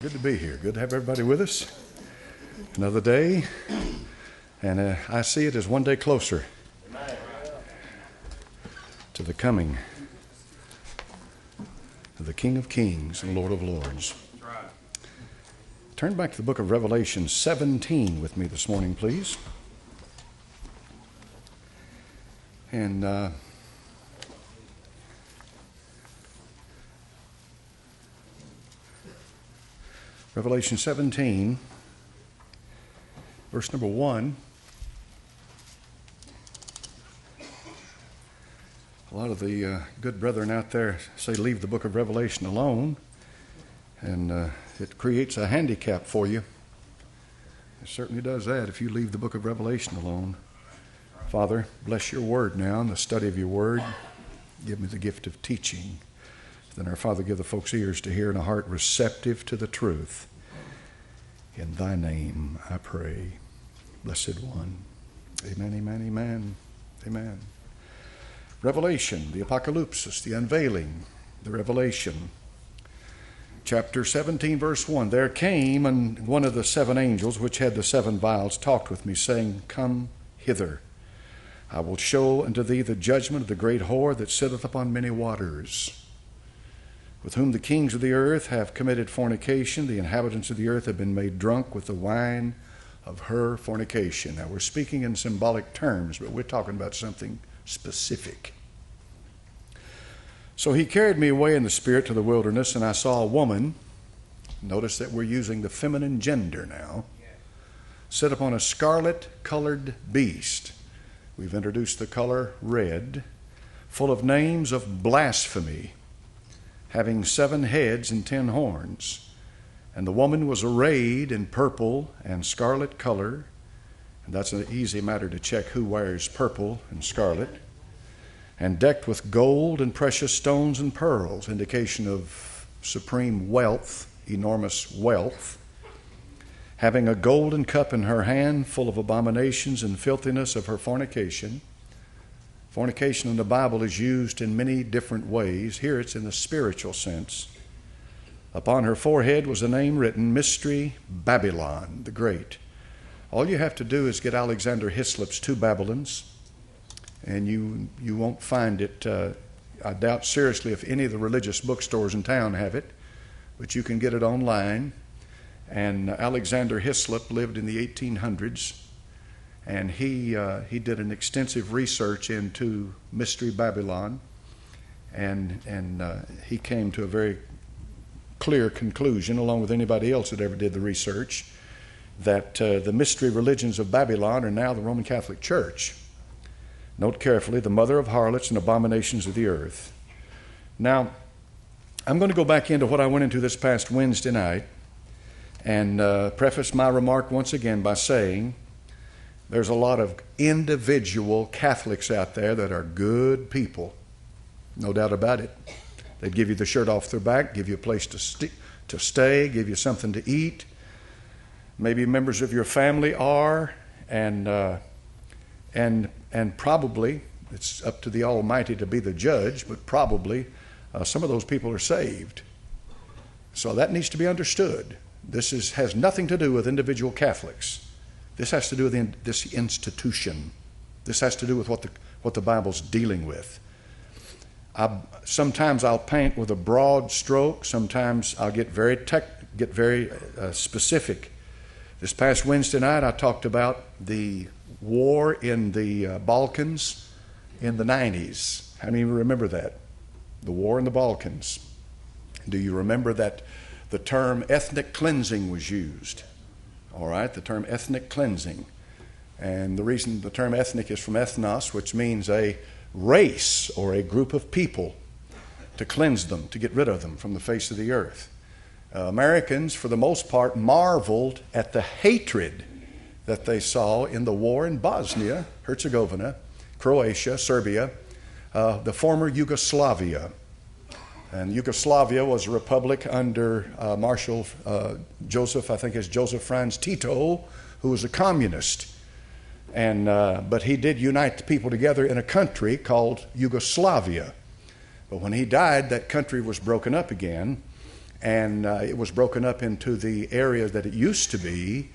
Good to be here. Good to have everybody with us. Another day, and I see it as one day closer to the coming of the King of Kings and Lord of Lords. Turn back to the book of Revelation 17 with me this morning, please. And Revelation 17, verse number 1. A lot of the good brethren out there say leave the book of Revelation alone, and it creates a handicap for you. It certainly does that if you leave the book of Revelation alone. Father, bless your word now and the study of your word. Give me the gift of teaching. Then our Father, give the folks ears to hear and a heart receptive to the truth. In thy name I pray, blessed one. Amen, amen, amen, amen. Revelation, the apocalypsis, the unveiling, the revelation. Chapter 17, verse 1. There came, and one of the seven angels, which had the seven vials, talked with me, saying, Come hither. I will show unto thee the judgment of the great whore that sitteth upon many waters, with whom the kings of the earth have committed fornication. The inhabitants of the earth have been made drunk with the wine of her fornication. Now, we're speaking in symbolic terms, but we're talking about something specific. So he carried me away in the spirit to the wilderness, and I saw a woman. Notice that we're using the feminine gender now. Sit upon a scarlet-colored beast. We've introduced the color red, full of names of blasphemy, having 7 heads and 10 horns. And the woman was arrayed in purple and scarlet color. And that's an easy matter to check who wears purple and scarlet. And decked with gold and precious stones and pearls, indication of supreme wealth, enormous wealth. Having a golden cup in her hand, full of abominations and filthiness of her fornication. Fornication in the Bible is used in many different ways. Here it's in the spiritual sense. Upon her forehead was a name written, Mystery Babylon the Great. All you have to do is get Alexander Hislop's 2 Babylons, and you won't find it. I doubt seriously if any of the religious bookstores in town have it, but you can get it online. And Alexander Hislop lived in the 1800s. And he did an extensive research into Mystery Babylon, and he came to a very clear conclusion, along with anybody else that ever did the research, that the mystery religions of Babylon are now the Roman Catholic Church. Note carefully, the mother of harlots and abominations of the earth. Now, I'm going to go back into what I went into this past Wednesday night and preface my remark once again by saying, there's a lot of individual Catholics out there that are good people. No doubt about it. They'd give you the shirt off their back, give you a place to stay, give you something to eat. Maybe members of your family are, and probably, it's up to the Almighty to be the judge, but probably some of those people are saved. So that needs to be understood. This has nothing to do with individual Catholics. This has to do with this institution. This has to do with what the Bible's dealing with. Sometimes I'll paint with a broad stroke. Sometimes I'll get very specific. This past Wednesday night, I talked about the war in the Balkans in the 90s. How many of you remember that? The war in the Balkans. Do you remember that the term ethnic cleansing was used? All right, the term ethnic cleansing. And the reason the term ethnic is from ethnos, which means a race or a group of people, to cleanse them, to get rid of them from the face of the earth. Americans, for the most part, marveled at the hatred that they saw in the war in Bosnia, Herzegovina, Croatia, Serbia, the former Yugoslavia. And Yugoslavia was a republic under Marshal Joseph, I think it's Joseph Franz Tito, who was a communist. But he did unite the people together in a country called Yugoslavia. But when he died, that country was broken up again. and it was broken up into the area that it used to be.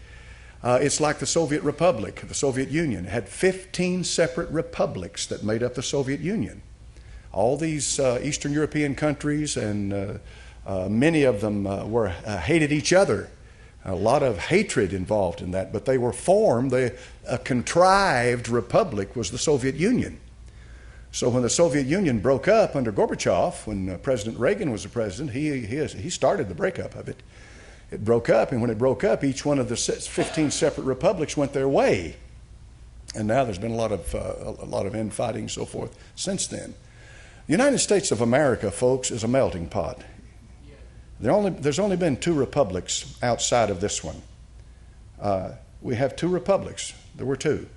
It's like the Soviet Republic, the Soviet Union. It had 15 separate republics that made up the Soviet Union. All these Eastern European countries, and many of them hated each other. A lot of hatred involved in that, but they were formed. A contrived republic was the Soviet Union. So when the Soviet Union broke up under Gorbachev, when President Reagan was the president, he started the breakup of it. It broke up, and when it broke up, each one of the 15 separate republics went their way. And now there's been a lot of infighting and so forth since then. The United States of America, folks, is a melting pot. There's only been 2 republics outside of this one. We have 2 republics. There were 2.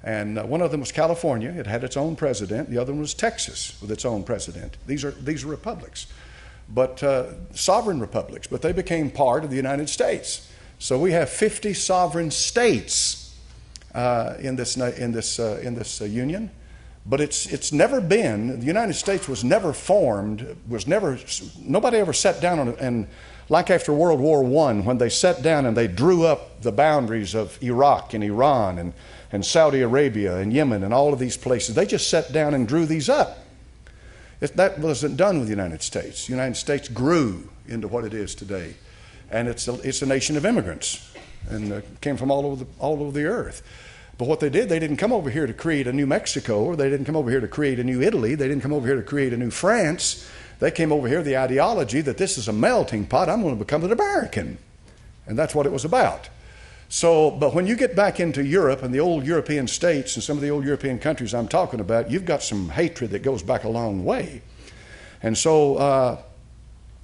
And one of them was California. It had its own president. The other one was Texas with its own president. These are republics, but sovereign republics. But they became part of the United States. So we have 50 sovereign states in this union. But it's never been. The United States was never formed. Nobody ever sat down and like after World War I, when they sat down and they drew up the boundaries of Iraq and Iran and Saudi Arabia and Yemen and all of these places. They just sat down and drew these up. That wasn't done with the United States. The United States grew into what it is today. And it's a nation of immigrants and came from all over the earth. But what they did, they didn't come over here to create a new Mexico, or they didn't come over here to create a new Italy. They didn't come over here to create a new France. They came over here with the ideology that this is a melting pot. I'm going to become an American. And that's what it was about. So, but when you get back into Europe and the old European states and some of the old European countries I'm talking about, you've got some hatred that goes back a long way. And so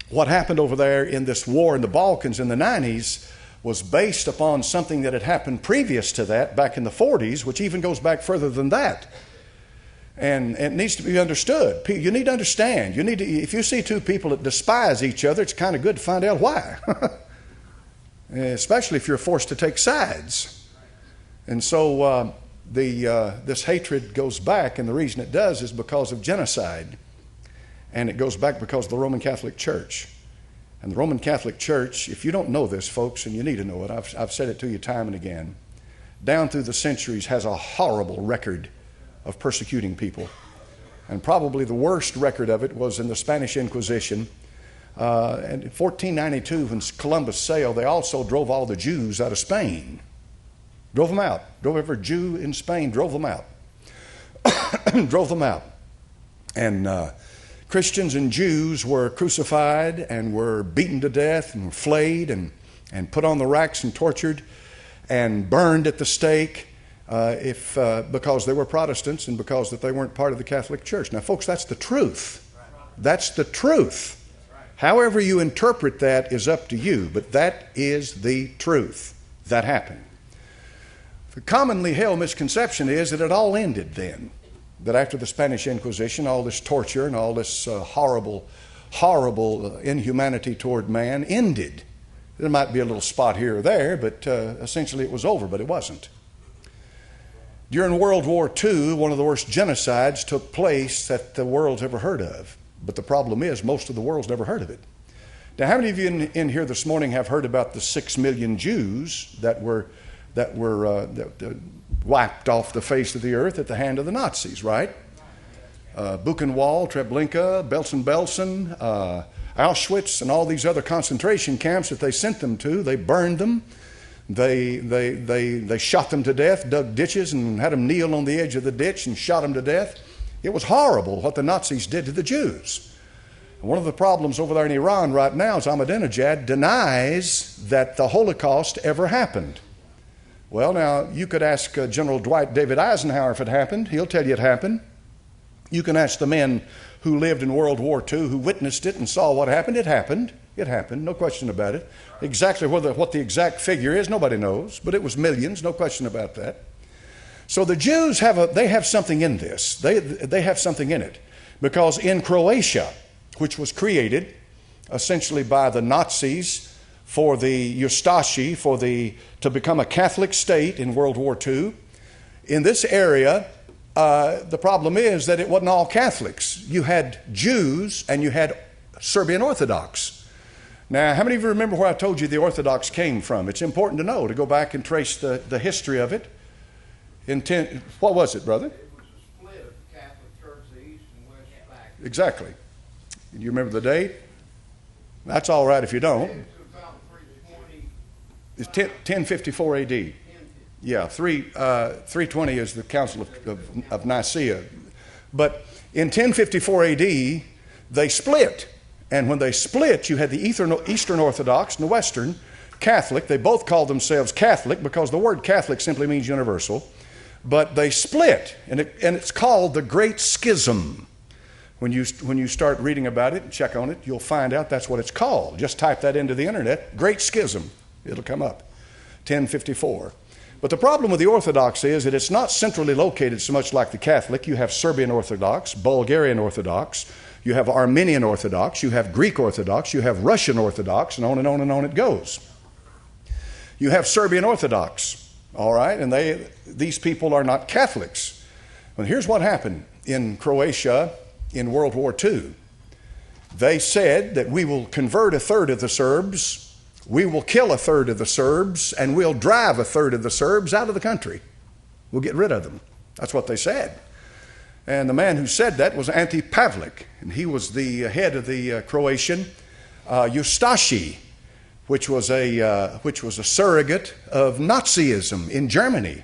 what happened over there in this war in the Balkans in the 90s was based upon something that had happened previous to that back in the 40s, which even goes back further than that. And it needs to be understood. You need to understand. If you see 2 people that despise each other, it's kind of good to find out why. Especially if you're forced to take sides. And so this hatred goes back, and the reason it does is because of genocide. And it goes back because of the Roman Catholic Church. And the Roman Catholic Church, if you don't know this, folks, and you need to know it, I've said it to you time and again, down through the centuries has a horrible record of persecuting people. And probably the worst record of it was in the Spanish Inquisition. And in 1492, when Columbus sailed, they also drove all the Jews out of Spain. Drove them out. Drove every Jew in Spain, drove them out. Drove them out. And Christians and Jews were crucified and were beaten to death and flayed and put on the racks and tortured and burned at the stake because they were Protestants and because that they weren't part of the Catholic Church. Now, folks, that's the truth. That's the truth. However you interpret that is up to you, but that is the truth. That happened. The commonly held misconception is that it all ended then. That after the Spanish Inquisition, all this torture and all this horrible inhumanity toward man ended. There might be a little spot here or there, but essentially it was over, but it wasn't. During World War II, one of the worst genocides took place that the world's ever heard of. But the problem is, most of the world's never heard of it. Now, how many of you in here this morning have heard about the 6 million Jews that were wiped off the face of the earth at the hand of the Nazis, right? Buchenwald, Treblinka, Belsen-Belsen, Auschwitz, and all these other concentration camps that they sent them to. They burned them. They shot them to death, dug ditches, and had them kneel on the edge of the ditch and shot them to death. It was horrible what the Nazis did to the Jews. And one of the problems over there in Iran right now is Ahmadinejad denies that the Holocaust ever happened. Well, now, you could ask General Dwight David Eisenhower if it happened. He'll tell you it happened. You can ask the men who lived in World War II who witnessed it and saw what happened. It happened. It happened. No question about it. Exactly what the exact figure is, nobody knows. But it was millions. No question about that. So the Jews have something in this. They have something in it. Because in Croatia, which was created essentially by the Nazis for the Ustashi, to become a Catholic state in World War II, in this area, the problem is that it wasn't all Catholics. You had Jews and you had Serbian Orthodox. Now, how many of you remember where I told you the Orthodox came from? It's important to know, to go back and trace the history of it. What was it, brother? It was a split of the Catholic Church, the East and West factions. Exactly. Do you remember the date? That's all right if you don't. It's 1054 AD. Yeah, 320 is the Council of Nicaea. But in 1054 AD, they split. And when they split, you had the Eastern Orthodox and the Western Catholic. They both called themselves Catholic because the word Catholic simply means universal. But they split, and it's called the Great Schism. When you start reading about it and check on it, you'll find out that's what it's called. Just type that into the internet, Great Schism. It'll come up, 1054. But the problem with the Orthodox is that it's not centrally located so much like the Catholic. You have Serbian Orthodox, Bulgarian Orthodox, you have Armenian Orthodox, you have Greek Orthodox, you have Russian Orthodox, and on and on and on it goes. You have Serbian Orthodox, all right, and these people are not Catholics. Well, here's what happened in Croatia in World War II. They said that we will convert a third of the Serbs, we will kill a third of the Serbs, and we'll drive a third of the Serbs out of the country. We'll get rid of them. That's what they said. And the man who said that was Ante Pavlik, and he was the head of the Croatian Ustashi, which was a surrogate of Nazism in Germany.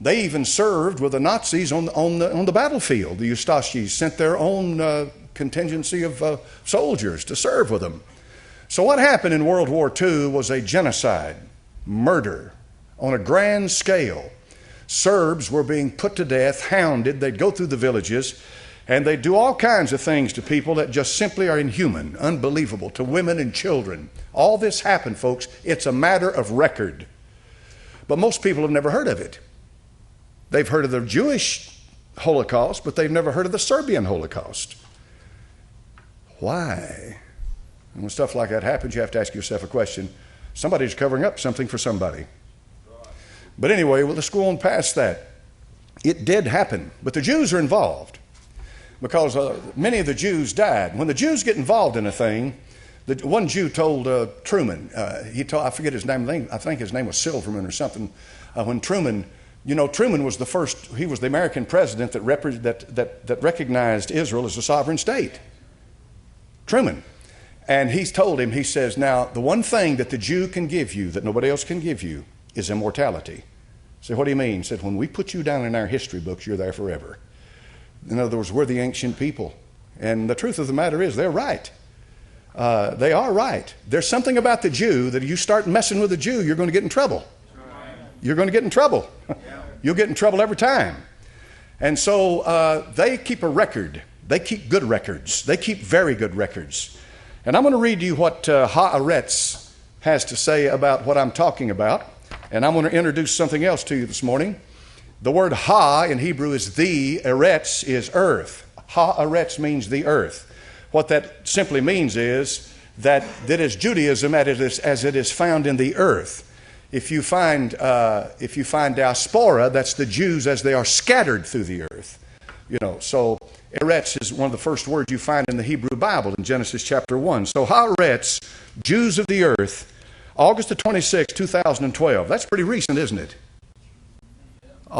They even served with the Nazis on the battlefield. The Ustashis sent their own contingency of soldiers to serve with them. So what happened in World War II was a genocide, murder on a grand scale. Serbs were being put to death, hounded. They'd go through the villages, and they'd do all kinds of things to people that just simply are inhuman, unbelievable, to women and children. All this happened, folks. It's a matter of record. But most people have never heard of it. They've heard of the Jewish Holocaust, but they've never heard of the Serbian Holocaust. Why? And when stuff like that happens, you have to ask yourself a question. Somebody's covering up something for somebody. But anyway, well, let's go on past that. It did happen, but the Jews are involved because many of the Jews died. When the Jews get involved in a thing, one Jew told Truman, I forget his name, I think his name was Silverman or something, when Truman, Truman was he was the American president that recognized Israel as a sovereign state. Truman. And he told him, he says, now, the one thing that the Jew can give you that nobody else can give you is immortality. So what do you mean? He said, when we put you down in our history books, you're there forever. In other words, we're the ancient people. And the truth of the matter is, they're right. They are right. There's something about the Jew that if you start messing with the Jew, you're going to get in trouble. You're going to get in trouble. You'll get in trouble every time. And so they keep a record. They keep good records. They keep very good records. And I'm going to read you what Haaretz has to say about what I'm talking about. And I'm going to introduce something else to you this morning. The word ha in Hebrew is the, eretz is earth. Haaretz means the earth. What that simply means is that is Judaism as it is found in the earth. If you find diaspora, that's the Jews as they are scattered through the earth. So eretz is one of the first words you find in the Hebrew Bible in Genesis chapter 1. So haaretz, Jews of the earth, August the 26th, 2012. That's pretty recent, isn't it?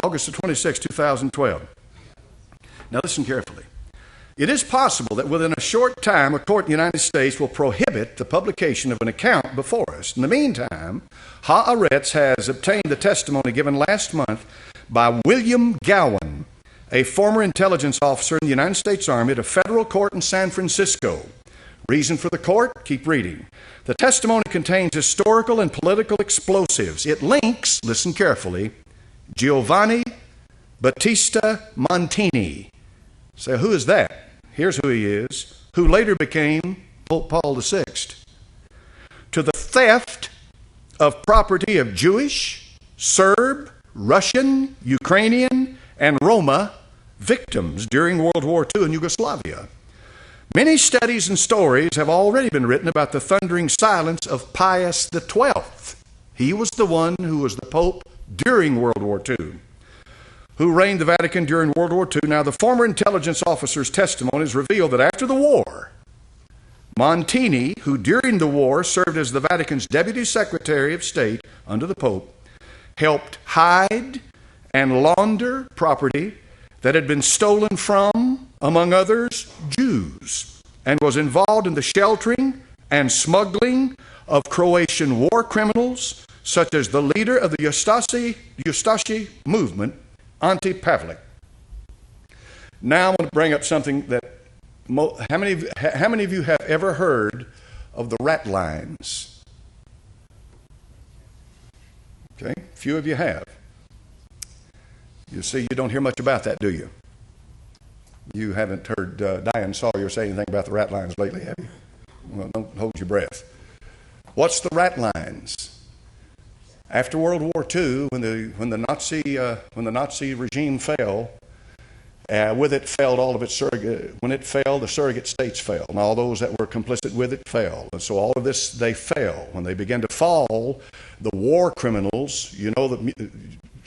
August the 26th, 2012. Now listen carefully. It is possible that within a short time, a court in the United States will prohibit the publication of an account before us. In the meantime, Haaretz has obtained the testimony given last month by William Gowan, a former intelligence officer in the United States Army at a federal court in San Francisco. Reason for the court? Keep reading. The testimony contains historical and political explosives. It links, listen carefully, Giovanni Battista Montini. So who is that? Here's who he is, who later became Pope Paul VI. To the theft of property of Jewish, Serb, Russian, Ukrainian, and Roma victims during World War II in Yugoslavia. Many studies and stories have already been written about the thundering silence of Pius XII. He was the one who was the Pope during World War II, who reigned the Vatican during World War II. Now, the former intelligence officer's testimonies reveal that after the war, Montini, who during the war served as the Vatican's Deputy Secretary of State under the Pope, helped hide and launder property that had been stolen from, among others, Jews, and was involved in the sheltering and smuggling of Croatian war criminals, such as the leader of the Ustashi movement, Ante Pavlik. Now I want to bring up something that how many of you have ever heard of the rat lines? Okay, a few of you have. You see, you don't hear much about that, do you? You haven't heard Diane Sawyer say anything about the rat lines lately, have you? Well, don't hold your breath. What's the rat lines? After World War II, when the Nazi regime fell, with it failed all of its surrogate. When it fell, the surrogate states fell, and all those that were complicit with it fell. And so all of this, they fell. When they began to fall, the war criminals. You know that.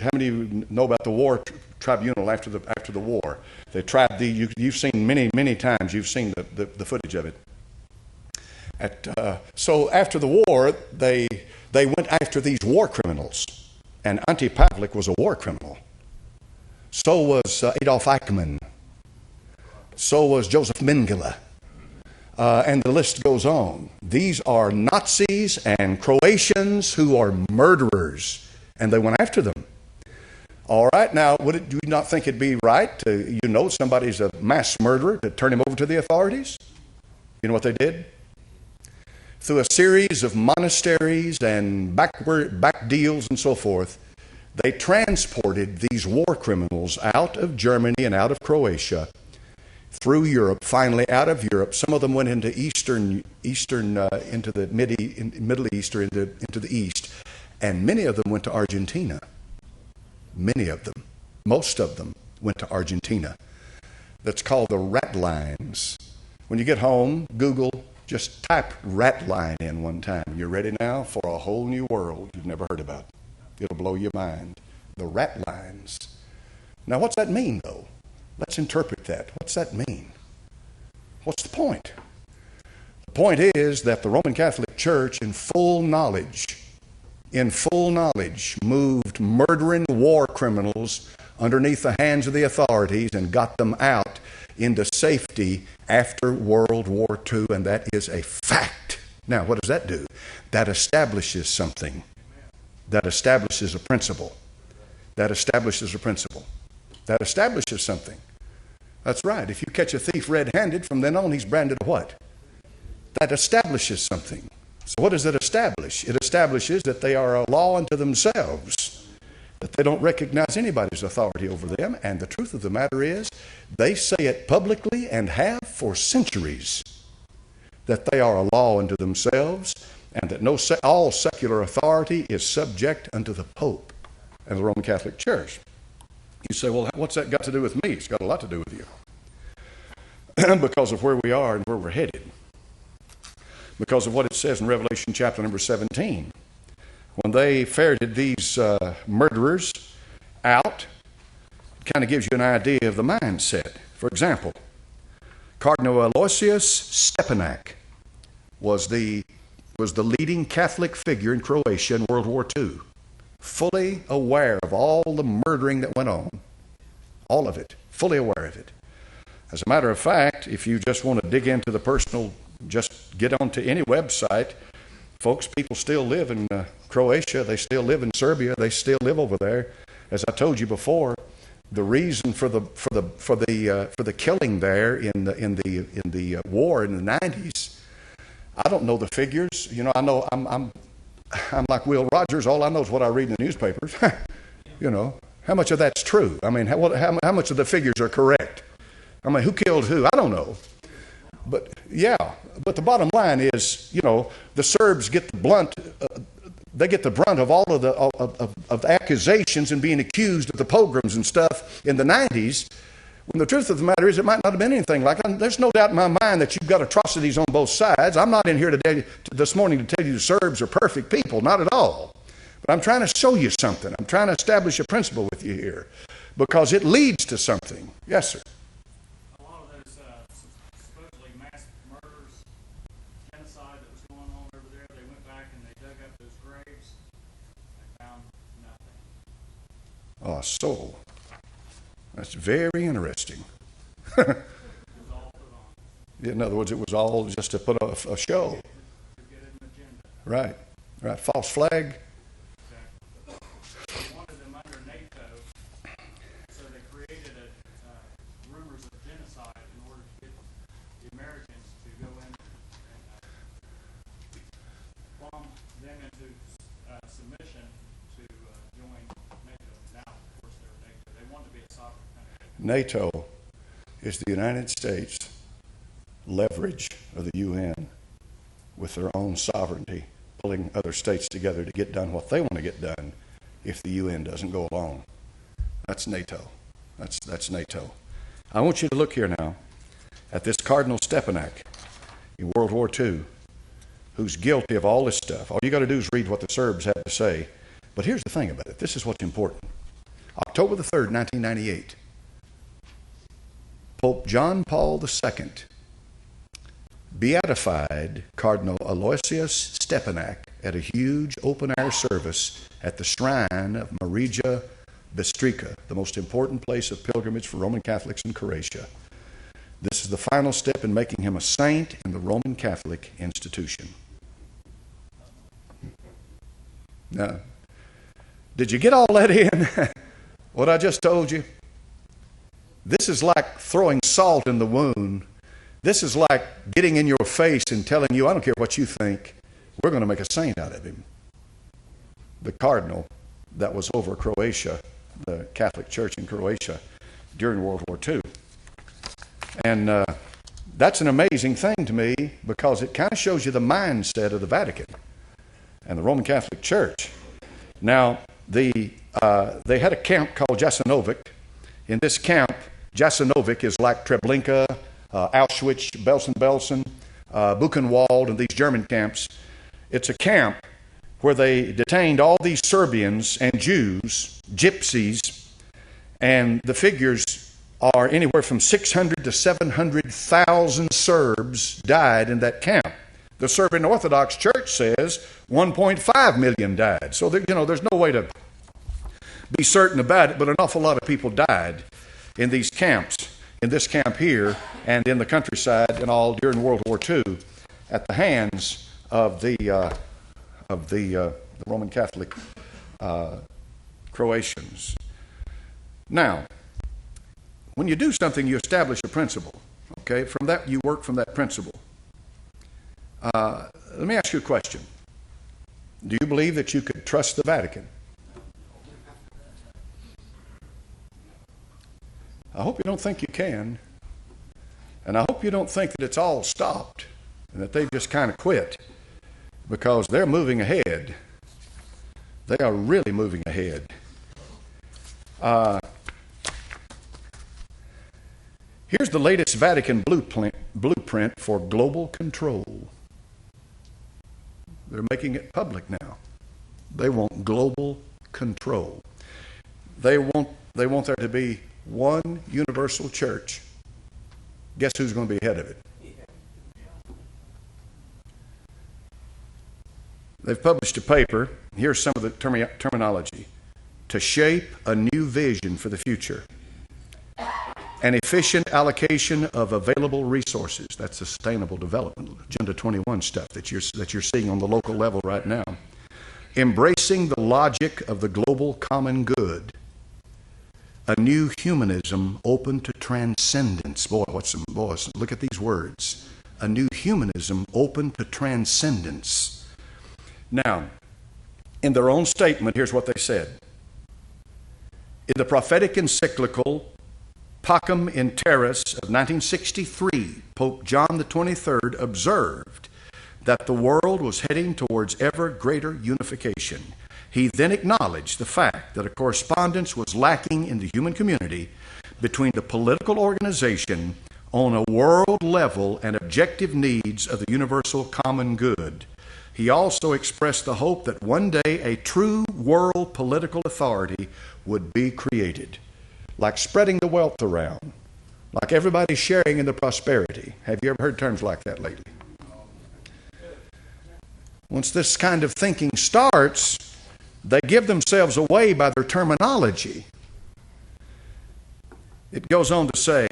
How many of you know about the war tribunal after the war? They tried you've seen many times. You've seen the footage of it. So after the war, they went after these war criminals, and Ante Pavlik was a war criminal. So was Adolf Eichmann. So was Joseph Mengele. And the list goes on. These are Nazis and Croatians who are murderers, and they went after them. All right, now, do you not think it'd be right to, somebody's a mass murderer, to turn him over to the authorities? You know what they did? Through a series of monasteries and back deals and so forth, they transported these war criminals out of Germany and out of Croatia through Europe, finally out of Europe. Some of them went into into the Middle East or into the East, and many of them went to Argentina. Many of them, most of them went to Argentina. That's called the rat lines. When you get home, Google, just type rat line in one time. You're ready now for a whole new world you've never heard about. It'll blow your mind. The rat lines. Now, what's that mean, though? Let's interpret that. What's that mean? What's the point? The point is that the Roman Catholic Church, in full knowledge, moved murdering war criminals underneath the hands of the authorities and got them out into safety after World War II, and that is a fact. Now, what does that do? That establishes something. That establishes a principle. That establishes a principle. That establishes something. That's right. If you catch a thief red-handed, from then on he's branded a what? That establishes something. So what does it establish? It establishes that they are a law unto themselves, that they don't recognize anybody's authority over them, and the truth of the matter is, they say it publicly and have for centuries, that they are a law unto themselves, and that all secular authority is subject unto the Pope and the Roman Catholic Church. You say, well, what's that got to do with me? It's got a lot to do with you. Because of where we are and where we're headed. Because of what it says in Revelation chapter number 17. When they ferreted these murderers out, it kind of gives you an idea of the mindset. For example, Cardinal Aloysius Stepanak was the leading Catholic figure in Croatia in World War II, fully aware of all the murdering that went on, all of it, fully aware of it. As a matter of fact, if you just want to dig into the personal, just get onto any website, folks, people still live in Croatia, they still live in Serbia, they still live over there. As I told you before, the reason for the killing there in the war in the 90s, I don't know the figures. I know I'm like Will Rogers. All I know is what I read in the newspapers. How much of that's true? I mean, how much of the figures are correct? I mean, who killed who? I don't know. But the bottom line is, the Serbs get the brunt. They get the brunt of all of the accusations and being accused of the pogroms and stuff in the 90s. When the truth of the matter is, it might not have been anything like that. There's no doubt in my mind that you've got atrocities on both sides. I'm not in here this morning to tell you the Serbs are perfect people, not at all. But I'm trying to show you something. I'm trying to establish a principle with you here, because it leads to something. Yes, sir. A lot of those supposedly mass murders so. That's very interesting. In other words, it was all just to put a show. Right. Right. False flag. They wanted them under NATO, so they created rumors of genocide in order to get the Americans to go in and bomb them into submission to join NATO. Now, of course, they're NATO. They want to be a sovereign country. NATO is the United States leverage of the UN with their own sovereignty, pulling other states together to get done what they want to get done if the UN doesn't go along. That's NATO. That's NATO. I want you to look here now at this Cardinal Stepanek in World War II, who's guilty of all this stuff. All you got to do is read what the Serbs had to say. But here's the thing about it. This is what's important. October the 3rd, 1998, Pope John Paul II beatified Cardinal Aloysius Stepanek at a huge open-air service at the shrine of Marija Bistrica, the most important place of pilgrimage for Roman Catholics in Croatia. This is the final step in making him a saint in the Roman Catholic institution. Now, did you get all that in? What I just told you? This is like throwing salt in the wound. This is like getting in your face and telling you, I don't care what you think, we're going to make a saint out of him. The cardinal that was over Croatia, the Catholic Church in Croatia during World War II. And that's an amazing thing to me because it kind of shows you the mindset of the Vatican and the Roman Catholic Church. Now, they had a camp called Jasenovac. In this camp, Jasenovac is like Treblinka, Auschwitz, Belsen, Buchenwald, and these German camps. It's a camp where they detained all these Serbians and Jews, gypsies, and the figures are anywhere from 600 to 700,000 Serbs died in that camp. The Serbian Orthodox Church says 1.5 million died. So there's no way to be certain about it, but an awful lot of people died in these camps, in this camp here, and in the countryside and all during World War II at the hands of the Roman Catholic Croatians. Now, when you do something, you establish a principle. Okay, from that you work from that principle. Let me ask you a question. Do you believe that you could trust the Vatican? I hope you don't think you can. And I hope you don't think that it's all stopped and that they've just kind of quit, because they're moving ahead. They are really moving ahead. Here's the latest Vatican blueprint for global control. They're making it public now. They want global control. They want there to be one universal church. Guess who's going to be ahead of it? They've published a paper. Here's some of the terminology. To shape a new vision for the future. An efficient allocation of available resources. That's sustainable development, Agenda 21 stuff that you're seeing on the local level right now. Embracing the logic of the global common good. A new humanism open to transcendence. Boy, look at these words. A new humanism open to transcendence. Now, in their own statement, here's what they said. In the prophetic encyclical Pacem in Terris of 1963, Pope John the 23rd observed that the world was heading towards ever greater unification. He then acknowledged the fact that a correspondence was lacking in the human community between the political organization on a world level and objective needs of the universal common good. He also expressed the hope that one day a true world political authority would be created, like spreading the wealth around, like everybody sharing in the prosperity. Have you ever heard terms like that lately? Once this kind of thinking starts, they give themselves away by their terminology. It goes on to say,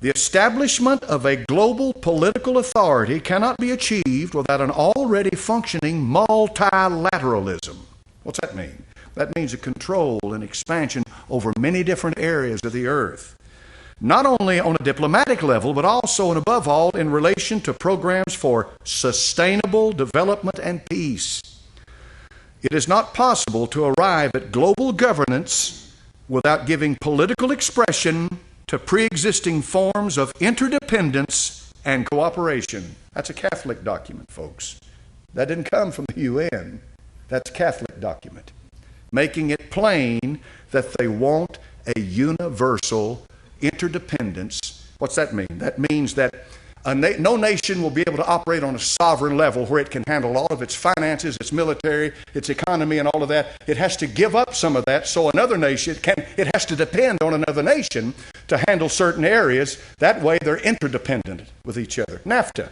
the establishment of a global political authority cannot be achieved without an already functioning multilateralism. What's that mean? That means a control and expansion over many different areas of the earth. Not only on a diplomatic level, but also and above all in relation to programs for sustainable development and peace. It is not possible to arrive at global governance without giving political expression to pre-existing forms of interdependence and cooperation. That's a Catholic document, folks. That didn't come from the UN. That's a Catholic document, making it plain that they want a universal interdependence. What's that mean? That means that no nation will be able to operate on a sovereign level where it can handle all of its finances, its military, its economy, and all of that. It has to give up some of that so another nation it has to depend on another nation to handle certain areas. That way they're interdependent with each other. NAFTA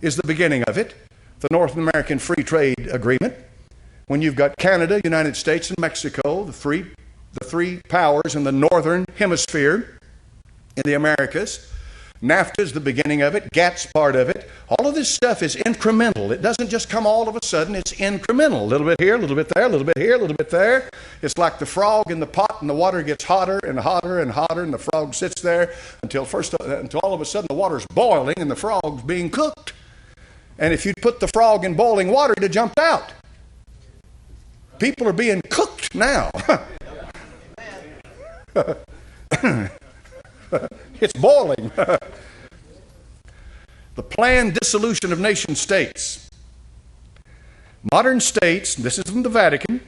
is the beginning of it, the North American Free Trade Agreement. When you've got Canada, United States, and Mexico, the three powers in the northern hemisphere in the Americas. NAFTA is the beginning of it. GATT's part of it. All of this stuff is incremental. It doesn't just come all of a sudden. It's incremental. A little bit here, a little bit there, a little bit here, a little bit there. It's like the frog in the pot, and the water gets hotter and hotter and hotter, and the frog sits there until all of a sudden the water's boiling and the frog's being cooked. And if you'd put the frog in boiling water, it'd have jumped out. People are being cooked now. It's boiling. The planned dissolution of nation states. Modern states, this is from the Vatican,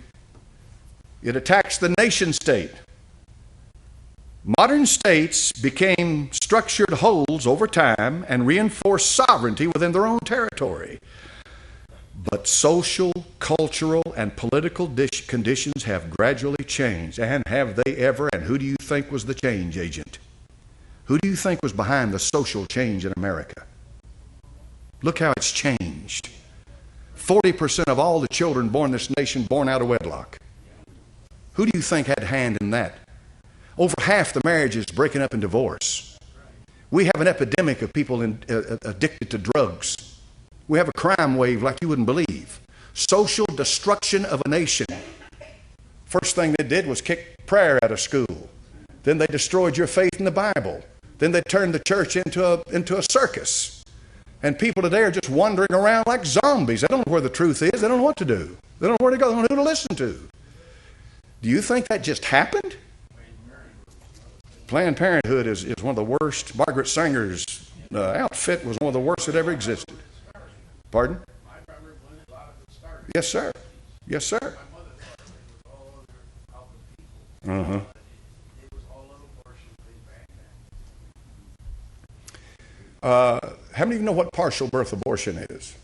it attacks the nation state. Modern states became structured wholes over time and reinforced sovereignty within their own territory. But social, cultural, and political conditions have gradually changed. And have they ever? And who do you think was the change agent? Who do you think was behind the social change in America? Look how it's changed. 40% of all the children born in this nation born out of wedlock. Who do you think had a hand in that? Over half the marriages breaking up in divorce. We have an epidemic of people addicted to drugs. We have a crime wave like you wouldn't believe. Social destruction of a nation. First thing they did was kick prayer out of school. Then they destroyed your faith in the Bible. Then they turned the church into a circus. And people today are just wandering around like zombies. They don't know where the truth is. They don't know what to do. They don't know where to go. They don't know who to listen to. Do you think that just happened? Planned Parenthood is one of the worst. Margaret Sanger's outfit was one of the worst that ever existed. Pardon? Yes, sir. Yes, sir. Uh-huh. How many of you know what partial birth abortion is?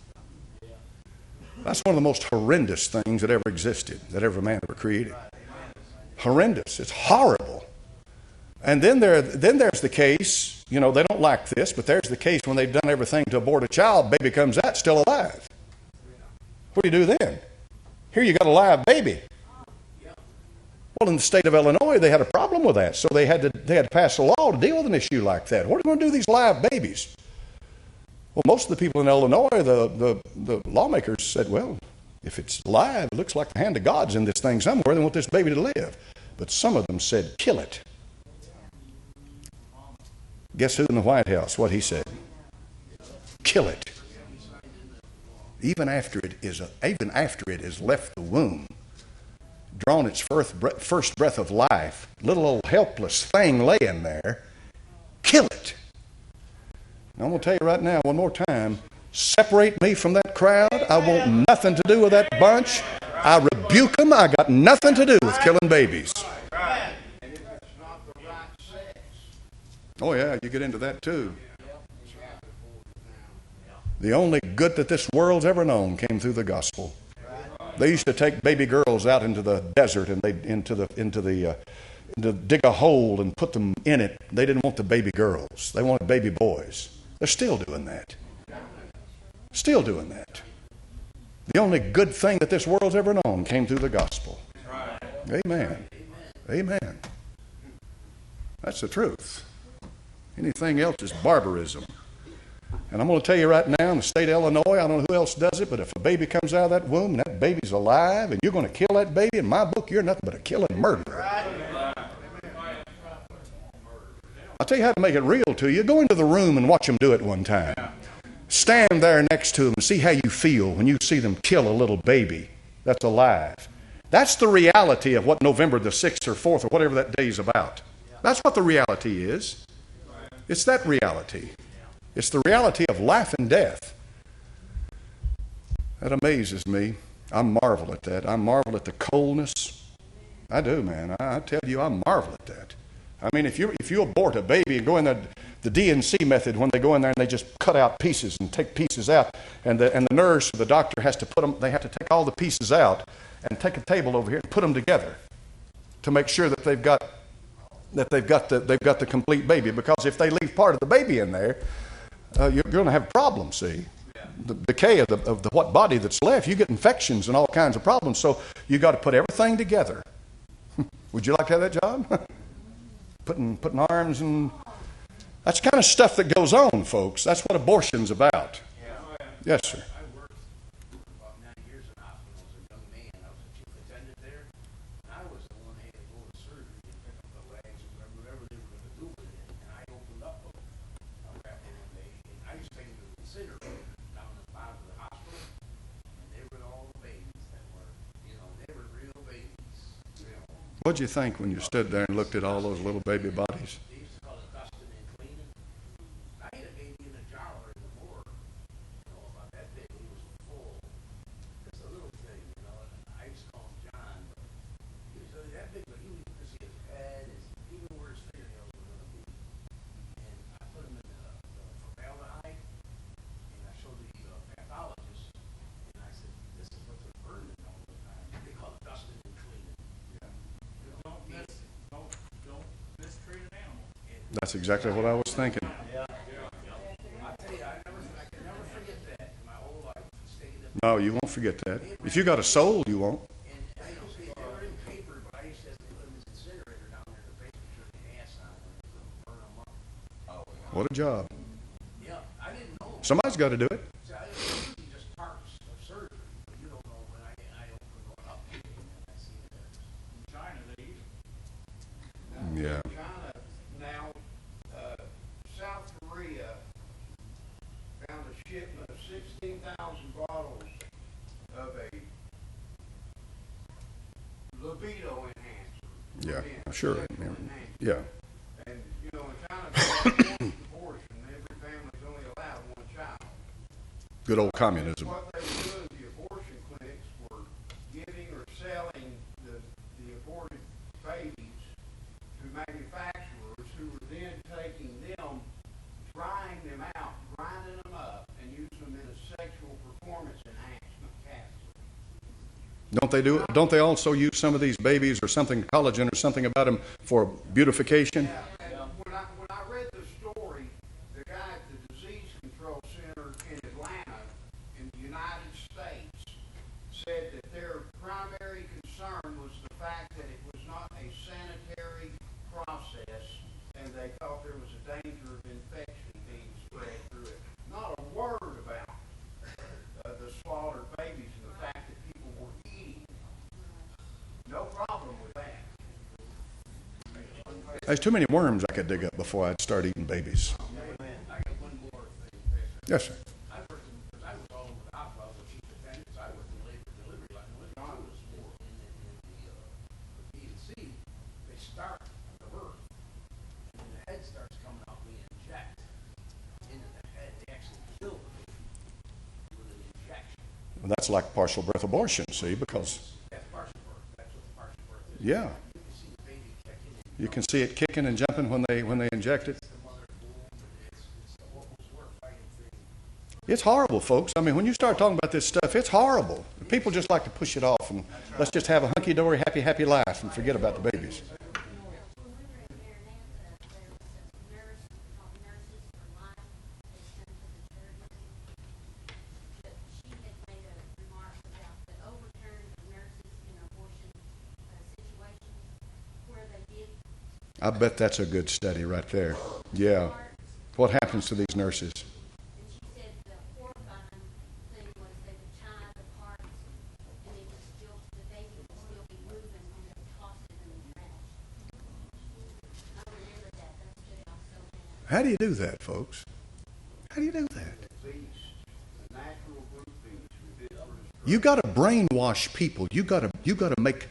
That's one of the most horrendous things that ever existed, that ever man ever created. Horrendous. It's horrible. And then there's the case, they don't like this, but there's the case when they've done everything to abort a child, baby comes out still alive. What do you do then? Here you got a live baby. Well, in the state of Illinois, they had a problem with that, so they had to pass a law to deal with an issue like that. What are we going to do with these live babies? Well, most of the people in Illinois, the lawmakers said, well, if it's live, it looks like the hand of God's in this thing somewhere. They want this baby to live. But some of them said, kill it. Guess who in the White House? What he said? Kill it. Even after it has left the womb, drawn its first breath of life, little old helpless thing laying there, kill it. And I'm going to tell you right now, one more time, separate me from that crowd. I want nothing to do with that bunch. I rebuke them. I got nothing to do with killing babies. Oh yeah, you get into that too. The only good that this world's ever known came through the gospel. They used to take baby girls out into the desert and to dig a hole and put them in it. They didn't want the baby girls. They wanted baby boys. They're still doing that. Still doing that. The only good thing that this world's ever known came through the gospel. Amen. Amen. That's the truth. Anything else is barbarism. And I'm going to tell you right now, in the state of Illinois, I don't know who else does it, but if a baby comes out of that womb and that baby's alive and you're going to kill that baby, in my book, you're nothing but a killing murderer. I'll tell you how to make it real to you. Go into the room and watch them do it one time. Stand there next to them and see how you feel when you see them kill a little baby that's alive. That's the reality of what November the 6th or 4th or whatever that day is about. That's what the reality is. It's that reality. It's the reality of life and death. That amazes me. I marvel at that. I marvel at the coldness. I do, man. I tell you, I marvel at that. I mean, if you abort a baby and go in there, the DNC method, when they go in there and they just cut out pieces and take pieces out, and the nurse or the doctor has to put them, they have to take all the pieces out and take a table over here and put them together to make sure that they've got the complete baby. Because if they leave part of the baby in there, you're going to have problems. See, the decay of the what body that's left, you get infections and all kinds of problems. So you got to put everything together. Would you like to have that job? Putting arms and that's the kind of stuff that goes on, folks. That's what abortion's about. Yes, sir. I worked about 9 years in a hospital as a young man. I was a chief attendant there. And I was the one that had to go to surgery and pick up the legs or whatever they were going to do with it. And I opened up a wrapper one day, and I used to take them to the incinerator down at the bottom of the hospital. And they were all the babies that were, they were real babies. What'd you think when you stood there and looked at all those little baby bodies? They used to call it dusting and cleaning. I had a baby in a jar in the morgue, about that big. He was full. Just a little thing, and I used to call him John. But he was only that big, but you could see his head, even where his fingernails were going to be. And I put him in the formaldehyde, and I showed the pathologist, and I said, "This is what they're burning all the time." They call it dusting and cleaning. Don't mistreat an animal. That's exactly what I was thinking. I tell you, I can never forget that in my whole life. No, you won't forget that. If you got a soul, you won't. And I used to, they were in paper, but I used to have to put them in the incinerator down there in the basement, turn the gas on, and burn them up. What a job. Yeah, I didn't know. Somebody's got to do it. See, I was usually just parts of surgery, but you don't know when I opened one up and I see that. In China, they eat them. Yeah. China, now, South Korea found a shipment of 16,000 bottles of a libido enhancer. Yeah, Men, sure. sexual Yeah. enhancer. Yeah. And, in China, for abortion, every family's only allowed one child. Good old communism. What they were doing, the abortion clinics were giving or selling the aborted babies to manufacturers who were then taking them, drying them out, grinding them up, and using them in a sexual performance enhancement capsule. Don't they also use some of these babies or something, collagen or something about them for beautification? Yeah, and when I read the story, the guy at the Disease Control Center in Atlanta, in the United States, said that their primary concern was the fact that it was not a sanitary process, and they thought there was a danger of infection being spread through it. Not a word about the slaughtered babies and the fact that people were eating. No problem with that. There's too many worms I could dig up before I'd start eating babies. I got one more thing, Pastor. Yes, sir. I worked because I was all over the hospital. I was a chief attendant. So I worked in labor and delivery line. When John was more in the P&C, they start at the birth. And when the head starts coming out, we inject into the head. They actually kill the baby with an injection. Well, that's like partial birth abortion, see, because, That's partial birth. That's what the partial birth is. yeah, You can see the baby kicking and you can see it kicking and jumping when they inject it. the mother boom. And it's the most horrifying thing. It's horrible, folks. I mean, when you start talking about this stuff, it's horrible. People just like to push it off and let's just have a hunky-dory, happy life and forget about the babies. I bet that's a good study right there. Yeah. What happens to these nurses? And she said the horrifying thing was they would tie the parts and it would still, the baby would still be moving and they would toss it in the trash. I remember that. That stood out so bad. How do you do that, folks? How do you do that? The natural group beast. You got to brainwash people. You got to make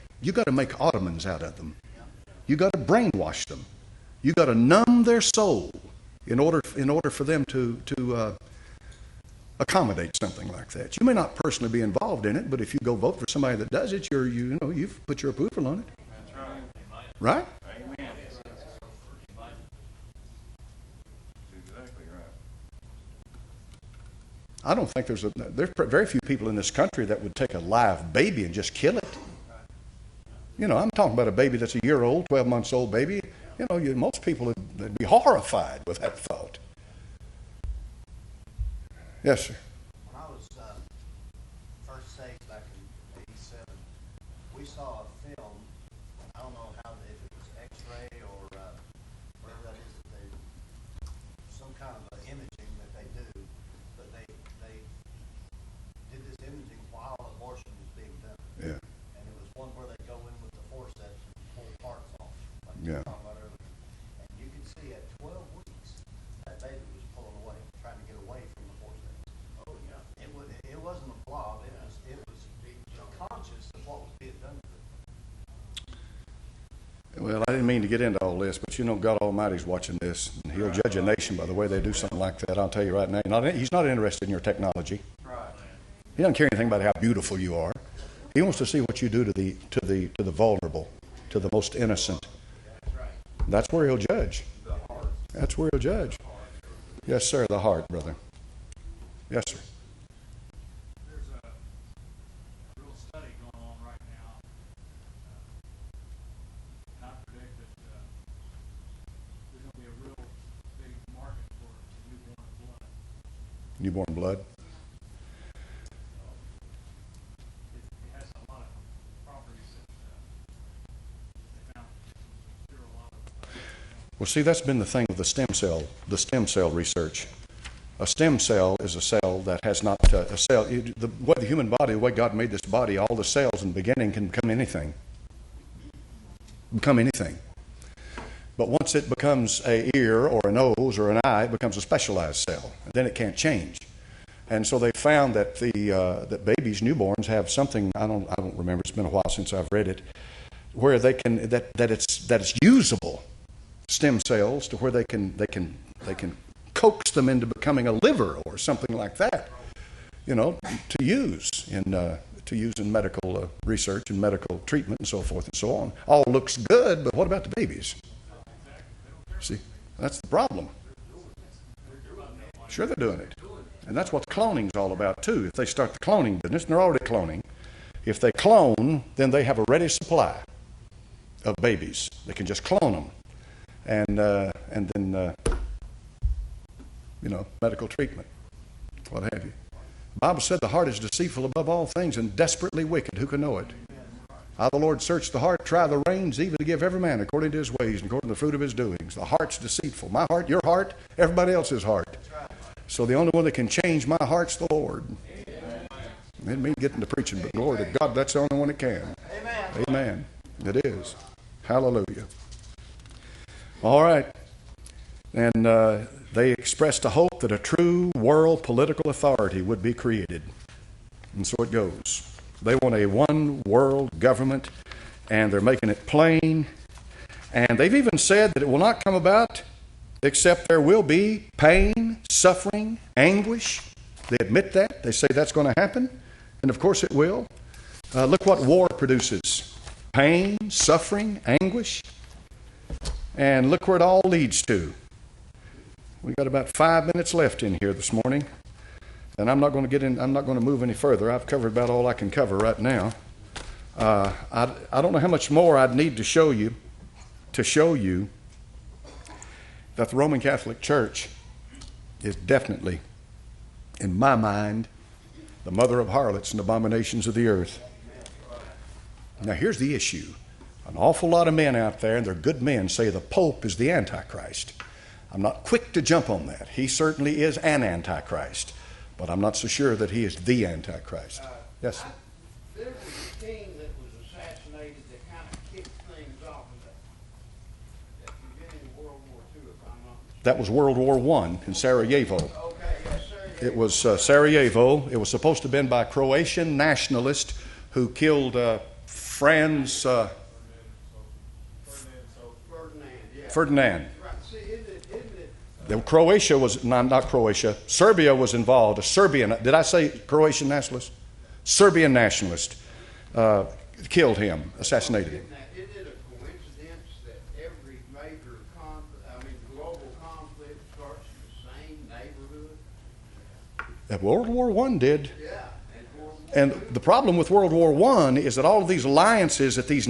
Ottomans out of them. You got to brainwash them. You got to numb their soul in order for them to accommodate something like that. You may not personally be involved in it, but if you go vote for somebody that does it, you've put your approval on it. That's right. Right? Amen. Exactly right. I don't think there's very few people in this country that would take a live baby and just kill it. I'm talking about a baby that's a year old, 12 months old baby. Most people would be horrified with that thought. Yes, sir. When I was first saved back in '87, we saw a film. I don't know if it was X-ray or whatever that is that they, some kind of imaging that they do, but they did this imaging while abortion was being done. Yeah. And it was one where they go in with the forceps and pull parts off, like Yeah. you were talking about earlier. And you could see at 12 weeks that baby was pulling away, trying to get away from the forceps. Oh yeah. It wasn't a blob. It was conscious of what was being done to it. Well, I didn't mean to get into all this, but God Almighty's watching this, and He'll judge a nation by the way they do something like that. I'll tell you right now, He's not interested in your technology. Right. He doesn't care anything about how beautiful you are. He wants to see what you do to the vulnerable, to the most innocent. That's where He'll judge. That's where He'll judge. Yes, sir. The heart, brother. Yes, sir. There's a real study going on right now. And I predict that there's going to be a real big market for newborn blood. Newborn blood. It has a lot of properties that they found cure a lot of. Well, see, that's been the thing with the stem cell research. A stem cell is a cell that has not a cell. The way the human body, the way God made this body, all the cells in the beginning can become anything. But once it becomes an ear or a nose or an eye, it becomes a specialized cell. And then it can't change. And so they found that that babies, newborns, have something. I don't remember. It's been a while since I've read it, where they can that it's usable stem cells to where they can coax them into becoming a liver or something like that, to use in medical research and medical treatment and so forth and so on. All looks good, but what about the babies? See, that's the problem. Sure, they're doing it. And that's what the cloning's all about, too. If they start the cloning business, and they're already cloning, if they clone, then they have a ready supply of babies. They can just clone them. And then medical treatment, what have you. The Bible said the heart is deceitful above all things and desperately wicked. Who can know it? I, the Lord, search the heart, try the reins, even to give every man according to his ways and according to the fruit of his doings. The heart's deceitful. My heart, your heart, everybody else's heart. So the only one that can change my heart's the Lord. It me getting to preaching, but glory to God, that's the only one that can. Amen. It is. Hallelujah. All right. And they expressed a hope that a true world political authority would be created. And so it goes. They want a one world government, and they're making it plain. And they've even said that it will not come about except there will be pain, suffering, anguish. They admit that. They say that's going to happen. And of course it will. Look what war produces. Pain, suffering, anguish. And look where it all leads to. We've got about 5 minutes left in here this morning. And I'm not going to move any further. I've covered about all I can cover right now. I don't know how much more I'd need to show you that the Roman Catholic Church is definitely, in my mind, the mother of harlots and abominations of the earth. Now here's the issue. An awful lot of men out there, and they're good men, say the Pope is the Antichrist. I'm not quick to jump on that. He certainly is an Antichrist, but I'm not so sure that he is the Antichrist. Yes, sir. There was a king that was assassinated that kind of kicked things off at the beginning of World War II, if I'm not mistaken. That was World War I in Sarajevo. Okay, yes, sir. It was Sarajevo. It was supposed to have been by Croatian nationalists who killed Franz Ferdinand, yeah. Ferdinand. Right, see, isn't it, Croatia was, no, not Croatia, Serbia was involved. A Serbian, did I say Croatian nationalist? Serbian nationalist killed him, assassinated him. Isn't it a coincidence that every major global conflict starts in the same neighborhood? World War I did. Yeah. And the problem with World War I is that all of these alliances that these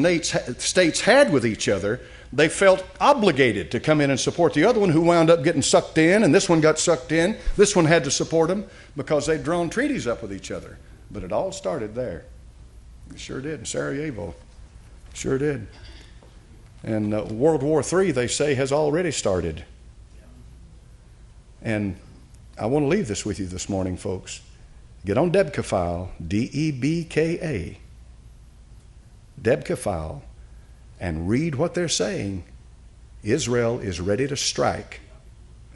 states had with each other, they felt obligated to come in and support the other one, who wound up getting sucked in, and this one got sucked in. This one had to support them because they'd drawn treaties up with each other. But it all started there. It sure did, in Sarajevo. Sure did. And World War III, they say, has already started. And I want to leave this with you this morning, folks. Get on Debka file, D-E-B-K-A, Debka file, and read what they're saying. Israel is ready to strike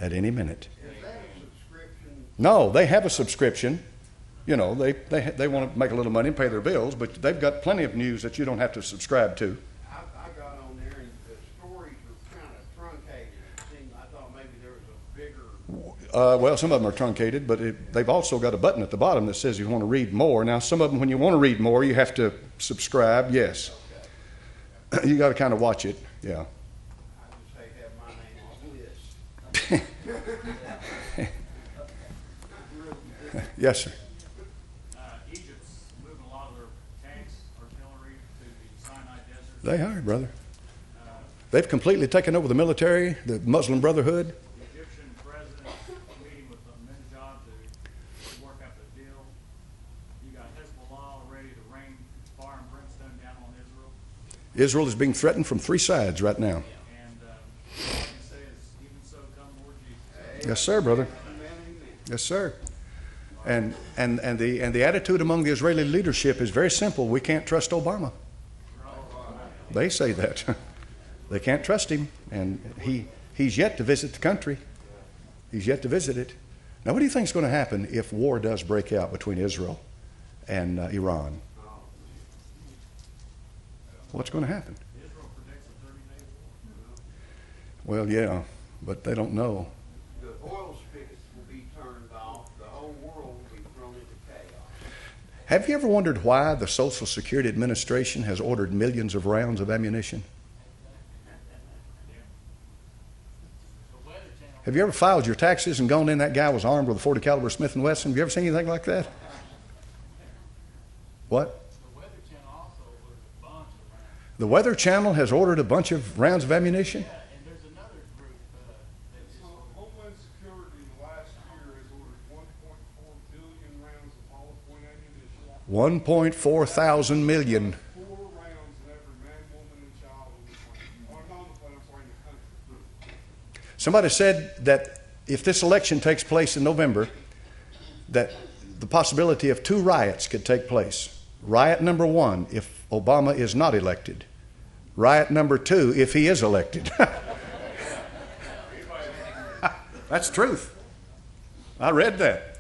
at any minute. Is that a subscription? No, they have a subscription. You know, they want to make a little money and pay their bills, but they've got plenty of news that you don't have to subscribe to. I got on there and the stories were kind of truncated. It seemed, I thought maybe there was a bigger. Well, some of them are truncated, but they've also got a button at the bottom that says you want to read more. Now, some of them, when you want to read more, you have to subscribe, yes. Okay. You got to kind of watch it, yeah. I just hate to have my name on the list. Yes, sir. Egypt's moving a lot of their tanks, artillery to the Sinai Desert. They are, brother. They've completely taken over the military, the Muslim Brotherhood. The Egyptian president meeting with Ahmadinejad to work out the deal. You got Hezbollah ready to rain fire and brimstone down on Israel. Israel is being threatened from three sides right now. And all I can say is, even so, come Lord Jesus. Yes, sir, brother. Yes, sir. And the attitude among the Israeli leadership is very simple. We can't trust Obama. They say that. They can't trust him, and he's yet to visit the country. He's yet to visit it. Now, what do you think is going to happen if war does break out between Israel and Iran? What's going to happen? Israel predicts a 30-day war. Well, yeah, but they don't know. The oil spigots will be turned off. The whole world will be thrown into chaos. Have you ever wondered why the Social Security Administration has ordered millions of rounds of ammunition? Have you ever filed your taxes and gone in, that guy was armed with a .40 caliber Smith & Wesson? Have you ever seen anything like that? What? The Weather Channel also ordered a bunch of rounds. The Weather Channel has ordered a bunch of rounds of ammunition? Yeah, and there's another group that just Homeland Security last year has ordered 1.4 billion rounds of hollow-point ammunition. 1.4 thousand million. 4 rounds in every man, woman, and child on the planet. Or not on the planet, I'm sorry, in the country. Somebody said that if this election takes place in November, that the possibility of 2 riots could take place. Riot number 1, if Obama is not elected. Riot number 2, if he is elected. That's truth. I read that.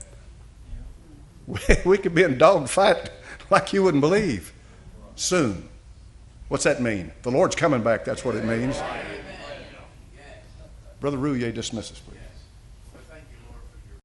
We could be in dogfight like you wouldn't believe soon. What's that mean? The Lord's coming back, that's what it means. Brother Rouillet, dismiss us, please.